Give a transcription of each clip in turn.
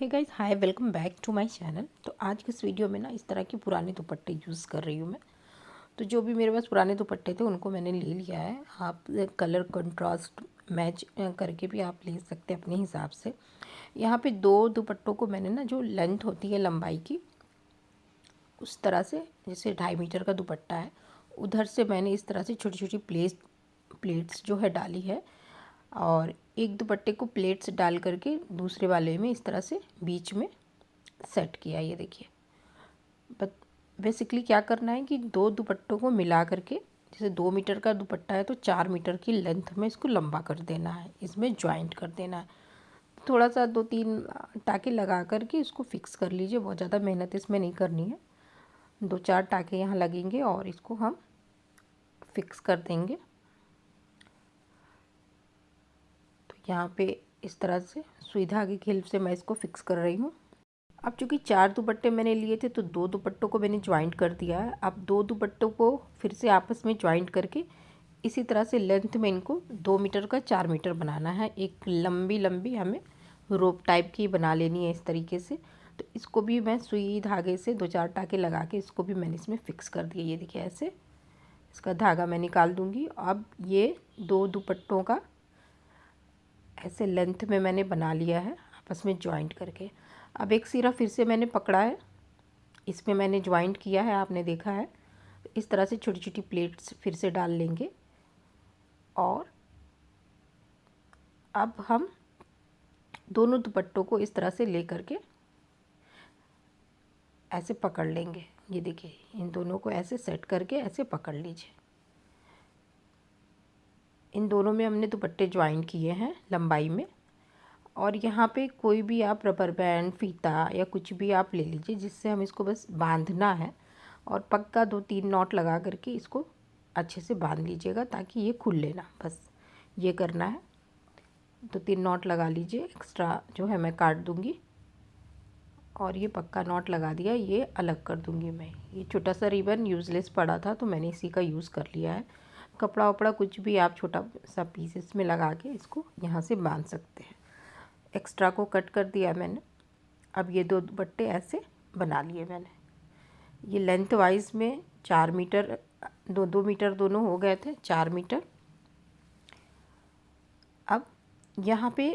Hey guys, hi, welcome back to my channel. तो आज के इस वीडियो में ना इस तरह के पुराने दुपट्टे यूज़ कर रही हूँ मैं। तो जो भी मेरे पास पुराने दुपट्टे थे उनको मैंने ले लिया है। आप कलर कंट्रास्ट मैच करके भी आप ले सकते हैं अपने हिसाब से। यहाँ पे दो दुपट्टों को मैंने ना, जो लेंथ होती है लंबाई की, उस तरह से, जैसे 2.5 मीटर का दुपट्टा है, उधर से मैंने इस तरह से छोटी छोटी प्लेट्स जो है डाली है। और एक दुपट्टे को प्लेट्स डाल करके दूसरे वाले में इस तरह से बीच में सेट किया। ये देखिए, बट बेसिकली क्या करना है कि दो दुपट्टों को मिला करके, जैसे 2 मीटर का दुपट्टा है तो 4 मीटर की लेंथ में इसको लंबा कर देना है, इसमें ज्वाइंट कर देना है। थोड़ा सा 2-3 टाँके लगा करके इसको फिक्स कर लीजिए। बहुत ज़्यादा मेहनत इसमें नहीं करनी है। 2-4 टाँके यहाँ लगेंगे और इसको हम फिक्स कर देंगे। तो यहाँ पे इस तरह से सुई धागे की हेल्प से मैं इसको फिक्स कर रही हूँ। अब चूँकि 4 दुपट्टे मैंने लिए थे तो 2 दुपट्टों को मैंने ज्वाइंट कर दिया है। अब 2 दुपट्टों को फिर से आपस में ज्वाइंट करके इसी तरह से लेंथ में इनको 2 मीटर का 4 मीटर बनाना है। एक लंबी लंबी हमें रोप टाइप की बना लेनी है इस तरीके से। तो इसको भी मैं सुई धागे से 2-4 टाँके लगा के इसको भी मैंने इसमें फ़िक्स कर दिया। ये देखिए, ऐसे इसका धागा मैं निकाल दूँगी। अब ये 2 दुपट्टों का ऐसे लेंथ में मैंने बना लिया है आपस में ज्वाइंट करके। अब एक सिरा फिर से मैंने पकड़ा है, इसमें मैंने ज्वाइंट किया है, आपने देखा है। इस तरह से छोटी छोटी प्लेट्स फिर से डाल लेंगे और अब हम दोनों दुपट्टों को इस तरह से ले करके ऐसे पकड़ लेंगे। ये देखिए, इन दोनों को ऐसे सेट करके ऐसे पकड़ लीजिए। इन दोनों में हमने दुपट्टे ज्वाइन किए हैं लंबाई में। और यहाँ पे कोई भी आप रबर बैंड, फीता या कुछ भी आप ले लीजिए जिससे हम इसको बस बांधना है। और पक्का 2-3 नॉट लगा करके इसको अच्छे से बांध लीजिएगा ताकि ये खुल लेना, बस ये करना है। 2-3 नॉट लगा लीजिए, एक्स्ट्रा जो है मैं काट दूँगी। और ये पक्का नॉट लगा दिया, ये अलग कर दूँगी मैं। ये छोटा सा रिबन यूज़लेस पड़ा था तो मैंने इसी का यूज़ कर लिया है। कपड़ा वपड़ा कुछ भी आप छोटा सा पीस इसमें लगा के इसको यहाँ से बांध सकते हैं। एक्स्ट्रा को कट कर दिया मैंने। अब ये 2 दुपट्टे ऐसे बना लिए मैंने। ये लेंथ वाइज में 4 मीटर, 2-2 मीटर दोनों हो गए थे, 4 मीटर। अब यहाँ पे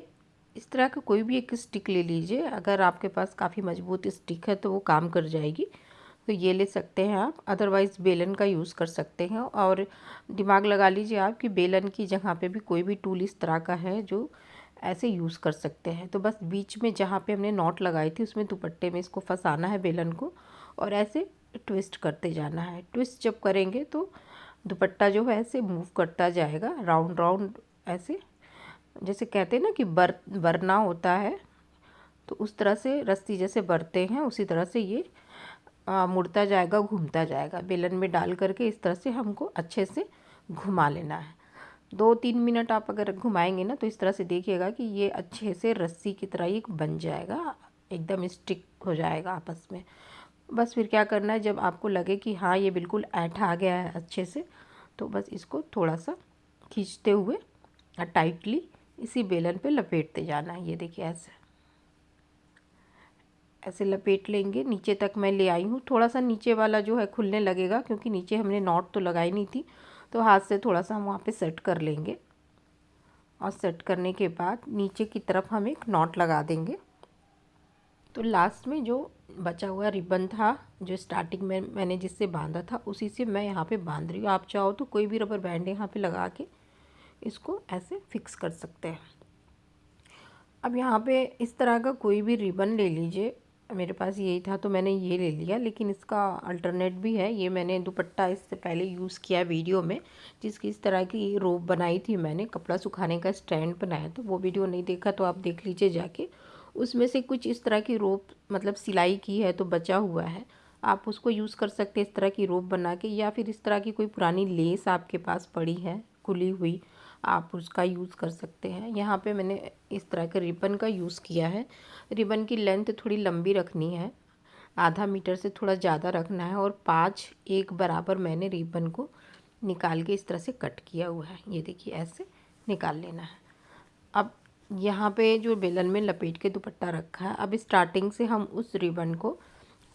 इस तरह का कोई भी एक स्टिक ले लीजिए। अगर आपके पास काफ़ी मजबूत स्टिक है तो वो काम कर जाएगी, तो ये ले सकते हैं आप। अदरवाइज़ बेलन का यूज़ कर सकते हैं। और दिमाग लगा लीजिए आप कि बेलन की जगह पे भी कोई भी टूल इस तरह का है जो ऐसे यूज़ कर सकते हैं। तो बस बीच में जहाँ पे हमने नॉट लगाई थी उसमें दुपट्टे में इसको फंसाना है बेलन को, और ऐसे ट्विस्ट करते जाना है। ट्विस्ट जब करेंगे तो दुपट्टा जो है ऐसे मूव करता जाएगा राउंड राउंड, ऐसे जैसे कहते हैं ना कि बरना होता है, तो उस तरह से रस्सी जैसे बरते हैं उसी तरह से ये मुड़ता जाएगा, घूमता जाएगा। बेलन में डाल करके इस तरह से हमको अच्छे से घुमा लेना है। 2-3 मिनट आप अगर घुमाएंगे ना तो इस तरह से देखिएगा कि ये अच्छे से रस्सी की तरह ही बन जाएगा, एकदम स्टिक हो जाएगा आपस में। बस फिर क्या करना है, जब आपको लगे कि हाँ ये बिल्कुल ऐठा आ गया है अच्छे से, तो बस इसको थोड़ा सा खींचते हुए टाइटली इसी बेलन पे लपेटते जाना है। ये देखिए, ऐसे ऐसे लपेट लेंगे। नीचे तक मैं ले आई हूँ। थोड़ा सा नीचे वाला जो है खुलने लगेगा क्योंकि नीचे हमने नॉट तो लगाई नहीं थी, तो हाथ से थोड़ा सा हम वहाँ पे सेट कर लेंगे। और सेट करने के बाद नीचे की तरफ हम एक नॉट लगा देंगे। तो लास्ट में जो बचा हुआ रिबन था, जो स्टार्टिंग में मैंने जिससे बांधा था, उसी से मैं यहाँ पे बांध रही हूँ। आप चाहो तो कोई भी रबर बैंड यहाँ पे लगा के इसको ऐसे फिक्स कर सकते हैं। अब यहाँ पे इस तरह का कोई भी रिबन ले लीजिए। मेरे पास यही था तो मैंने ये ले लिया, लेकिन इसका अल्टरनेट भी है। ये मैंने दुपट्टा इससे पहले यूज़ किया वीडियो में, जिसकी इस तरह की रोप बनाई थी मैंने, कपड़ा सुखाने का स्टैंड बनाया। तो वो वीडियो नहीं देखा तो आप देख लीजिए जाके। उसमें से कुछ इस तरह की रोप, मतलब सिलाई की है तो बचा हुआ है, आप उसको यूज़ कर सकते हैं इस तरह की रोप बना के। या फिर इस तरह की कोई पुरानी लेस आपके पास पड़ी है खुली हुई, आप उसका यूज़ कर सकते हैं। यहाँ पे मैंने इस तरह के रिबन का यूज़ किया है। रिबन की लेंथ थोड़ी लंबी रखनी है, आधा मीटर से थोड़ा ज़्यादा रखना है। और 5 एक बराबर मैंने रिबन को निकाल के इस तरह से कट किया हुआ है। ये देखिए, ऐसे निकाल लेना है। अब यहाँ पे जो बेलन में लपेट के दुपट्टा रखा है, अब स्टार्टिंग से हम उस रिबन को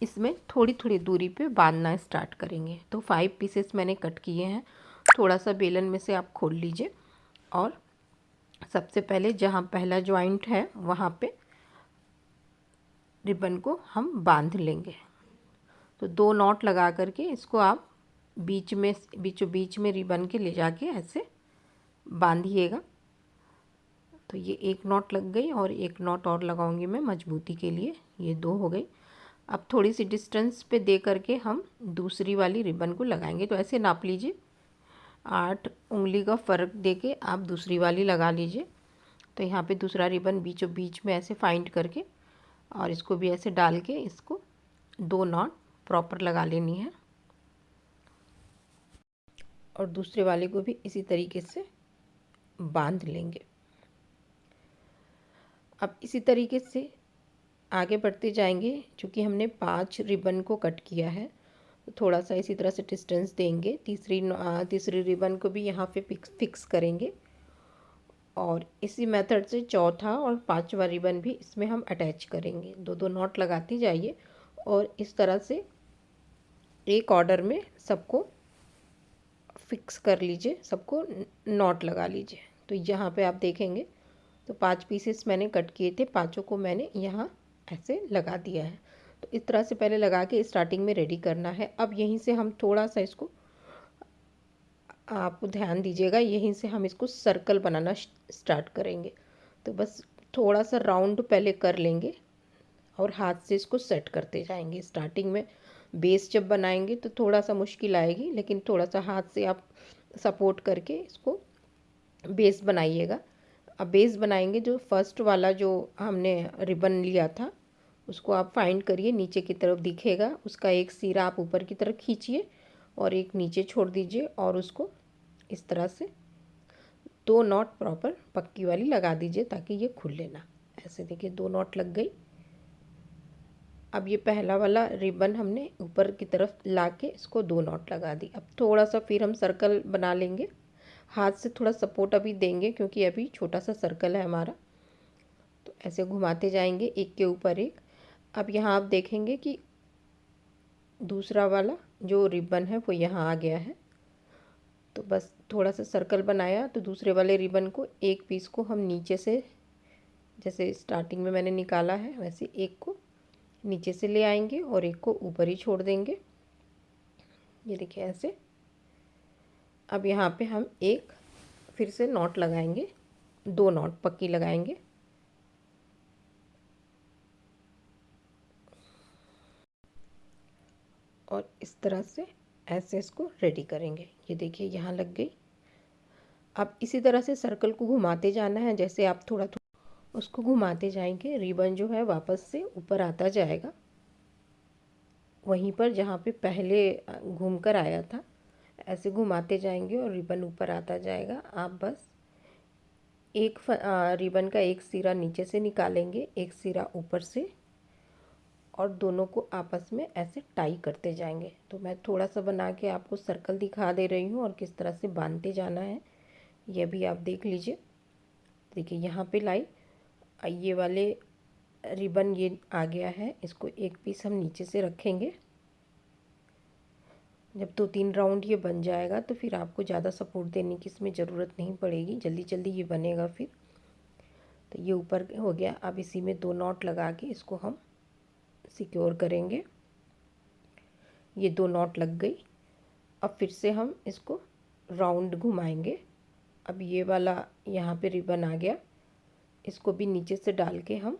इसमें थोड़ी थोड़ी दूरी पे बांधना स्टार्ट करेंगे। तो 5 पीसेस मैंने कट किए हैं। थोड़ा सा बेलन में से आप खोल लीजिए और सबसे पहले जहाँ पहला जॉइंट है वहाँ पे रिबन को हम बांध लेंगे। तो 2 नॉट लगा करके इसको आप बीचों बीच में रिबन के ले जाके ऐसे बांधिएगा। तो ये 1 नॉट लग गई और 1 नॉट और लगाऊंगी मैं मजबूती के लिए। ये 2 हो गई। अब थोड़ी सी डिस्टेंस पे दे करके हम दूसरी वाली रिबन को लगाएंगे। तो ऐसे नाप लीजिए, 8 उंगली का फ़र्क देके आप दूसरी वाली लगा लीजिए। तो यहाँ पे दूसरा रिबन बीचों बीच में ऐसे फाइंड करके और इसको भी ऐसे डाल के इसको 2 नॉट प्रॉपर लगा लेनी है और दूसरे वाले को भी इसी तरीके से बांध लेंगे। अब इसी तरीके से आगे बढ़ते जाएंगे। चूँकि हमने 5 रिबन को कट किया है तो थोड़ा सा इसी तरह से डिस्टेंस देंगे। तीसरी रिबन को भी यहाँ पे फिक्स करेंगे और इसी मेथड से चौथा और 5वां रिबन भी इसमें हम अटैच करेंगे। 2 नॉट लगाते जाइए और इस तरह से एक ऑर्डर में सबको फिक्स कर लीजिए, सबको नॉट लगा लीजिए। तो यहाँ पे आप देखेंगे तो 5 पीसेस मैंने कट किए थे, पाँचों को मैंने यहाँ ऐसे लगा दिया है। तो इस तरह से पहले लगा के स्टार्टिंग में रेडी करना है। अब यहीं से हम थोड़ा सा इसको, आप ध्यान दीजिएगा, यहीं से हम इसको सर्कल बनाना स्टार्ट करेंगे। तो बस थोड़ा सा राउंड पहले कर लेंगे और हाथ से इसको सेट करते जाएंगे। स्टार्टिंग में बेस जब बनाएंगे तो थोड़ा सा मुश्किल आएगी, लेकिन थोड़ा सा हाथ से आप सपोर्ट करके इसको बेस बनाइएगा। अब बेस बनाएंगे, जो फर्स्ट वाला जो हमने रिबन लिया था उसको आप फाइंड करिए, नीचे की तरफ दिखेगा, उसका एक सिरा आप ऊपर की तरफ खींचिए और एक नीचे छोड़ दीजिए और उसको इस तरह से 2 नॉट प्रॉपर पक्की वाली लगा दीजिए ताकि ये खुले ना। ऐसे देखिए 2 नॉट लग गई। अब ये पहला वाला रिबन हमने ऊपर की तरफ ला के इसको 2 नॉट लगा दी। अब थोड़ा सा फिर हम सर्कल बना लेंगे, हाथ से थोड़ा सपोर्ट अभी देंगे क्योंकि अभी छोटा सा सर्कल है हमारा। तो ऐसे घुमाते जाएंगे एक के ऊपर एक। अब यहाँ आप देखेंगे कि दूसरा वाला जो रिबन है वो यहाँ आ गया है। तो बस थोड़ा सा सर्कल बनाया तो दूसरे वाले रिबन को एक पीस को हम नीचे से, जैसे स्टार्टिंग में मैंने निकाला है वैसे एक को नीचे से ले आएंगे और एक को ऊपर ही छोड़ देंगे। ये देखिए ऐसे। अब यहाँ पे हम एक फिर से नॉट लगाएंगे, 2 नॉट पक्की लगाएंगे। और इस तरह से ऐसे इसको रेडी करेंगे। ये देखिए यहाँ लग गई। अब इसी तरह से सर्कल को घुमाते जाना है, जैसे आप थोड़ा थोड़ा उसको घुमाते जाएंगे रिबन जो है वापस से ऊपर आता जाएगा, वहीं पर जहाँ पे पहले घूम कर आया था। ऐसे घुमाते जाएंगे और रिबन ऊपर आता जाएगा। आप बस एक रिबन का एक सिरा नीचे से निकालेंगे, एक सिरा ऊपर से, और दोनों को आपस में ऐसे टाई करते जाएंगे। तो मैं थोड़ा सा बना के आपको सर्कल दिखा दे रही हूँ और किस तरह से बांधते जाना है ये भी आप देख लीजिए। देखिए यहाँ पे लाई, ये वाले रिबन ये आ गया है, इसको एक पीस हम नीचे से रखेंगे। जब 2-3 राउंड ये बन जाएगा तो फिर आपको ज़्यादा सपोर्ट देने की इसमें ज़रूरत नहीं पड़ेगी, जल्दी जल्दी ये बनेगा फिर। तो ये ऊपर हो गया। अब इसी में 2 नॉट लगा के इसको हम सिक्योर करेंगे। ये 2 नॉट लग गई। अब फिर से हम इसको राउंड घुमाएंगे। अब ये वाला यहाँ पे रिबन आ गया, इसको भी नीचे से डाल के हम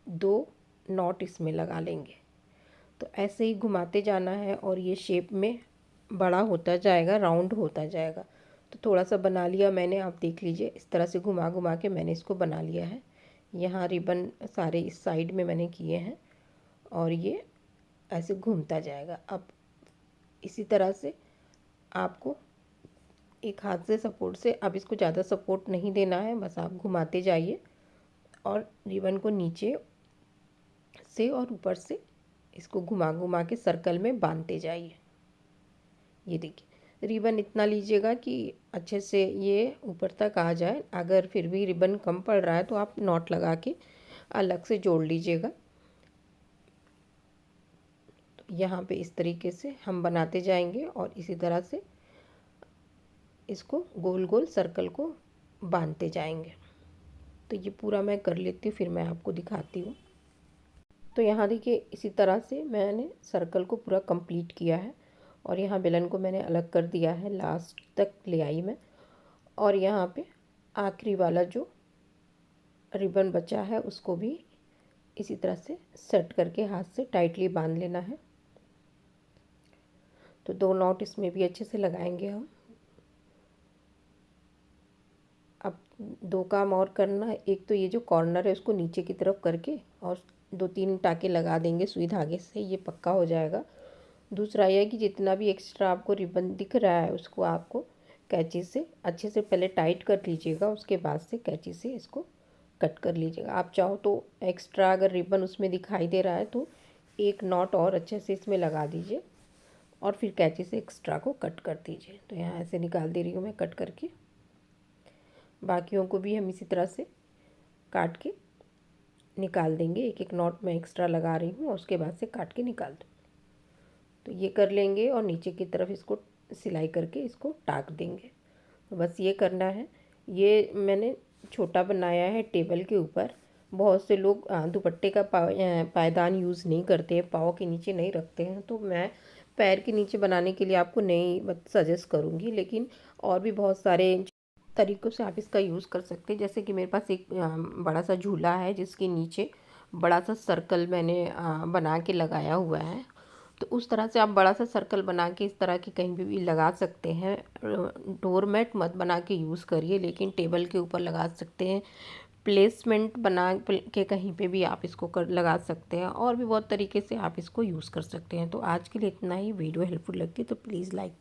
2 नॉट इसमें लगा लेंगे। तो ऐसे ही घुमाते जाना है और ये शेप में बड़ा होता जाएगा, राउंड होता जाएगा। तो थोड़ा सा बना लिया मैंने, आप देख लीजिए इस तरह से घुमा घुमा के मैंने इसको बना लिया है। यहाँ रिबन सारे इस साइड में मैंने किए हैं और ये ऐसे घूमता जाएगा। अब इसी तरह से आपको एक हाथ से सपोर्ट से, अब इसको ज़्यादा सपोर्ट नहीं देना है, बस आप घुमाते जाइए और रिबन को नीचे से और ऊपर से इसको घुमा घुमा के सर्कल में बांधते जाइए। ये देखिए रिबन इतना लीजिएगा कि अच्छे से ये ऊपर तक आ जाए। अगर फिर भी रिबन कम पड़ रहा है तो आप नॉट लगा के अलग से जोड़ लीजिएगा। तो यहाँ पे इस तरीके से हम बनाते जाएंगे और इसी तरह से इसको गोल गोल सर्कल को बांधते जाएंगे। तो ये पूरा मैं कर लेती हूँ, फिर मैं आपको दिखाती हूँ। तो यहाँ देखिए इसी तरह से मैंने सर्कल को पूरा कंप्लीट किया है और यहाँ बेलन को मैंने अलग कर दिया है, लास्ट तक ले आई मैं। और यहाँ पे आखिरी वाला जो रिबन बचा है उसको भी इसी तरह से सेट करके हाथ से टाइटली बांध लेना है। तो 2 नॉट इसमें भी अच्छे से लगाएंगे हम। अब 2 काम और करना है। एक तो ये जो कॉर्नर है उसको नीचे की तरफ करके और 2-3 टाँके लगा देंगे सुई धागे से, ये पक्का हो जाएगा। दूसरा यह है कि जितना भी एक्स्ट्रा आपको रिबन दिख रहा है उसको आपको कैंची से अच्छे से पहले टाइट कर लीजिएगा, उसके बाद से कैंची से इसको कट कर लीजिएगा। आप चाहो तो एक्स्ट्रा अगर रिबन उसमें दिखाई दे रहा है तो एक नॉट और अच्छे से इसमें लगा दीजिए और फिर कैंची से एक्स्ट्रा को कट कर दीजिए। तो यहाँ ऐसे निकाल दे रही हूँ मैं कट करके। बाकियों को भी हम इसी तरह से काट के निकाल देंगे। एक एक नॉट मैं एक्स्ट्रा लगा रही हूँ और उसके बाद से काट के निकाल दूँ। तो ये कर लेंगे और नीचे की तरफ इसको सिलाई करके इसको टाक देंगे। तो बस ये करना है। ये मैंने छोटा बनाया है टेबल के ऊपर। बहुत से लोग दुपट्टे का पायदान यूज़ नहीं करते हैं, पाँव के नीचे नहीं रखते हैं, तो मैं पैर के नीचे बनाने के लिए आपको नहीं सजेस्ट करूँगी। लेकिन और भी बहुत सारे तरीक़ों से आप इसका यूज़ कर सकते हैं। जैसे कि मेरे पास एक बड़ा सा झूला है जिसके नीचे बड़ा सा सर्कल मैंने बना के लगाया हुआ है। तो उस तरह से आप बड़ा सा सर्कल बना के इस तरह की कहीं भी लगा सकते हैं। डोरमेट मत बना के यूज़ करिए, लेकिन टेबल के ऊपर लगा सकते हैं। प्लेसमेंट बना के कहीं पे भी आप इसको लगा सकते हैं और भी बहुत तरीके से आप इसको यूज़ कर सकते हैं। तो आज के लिए इतना ही। वीडियो हेल्पफुल लगती है तो प्लीज़ लाइक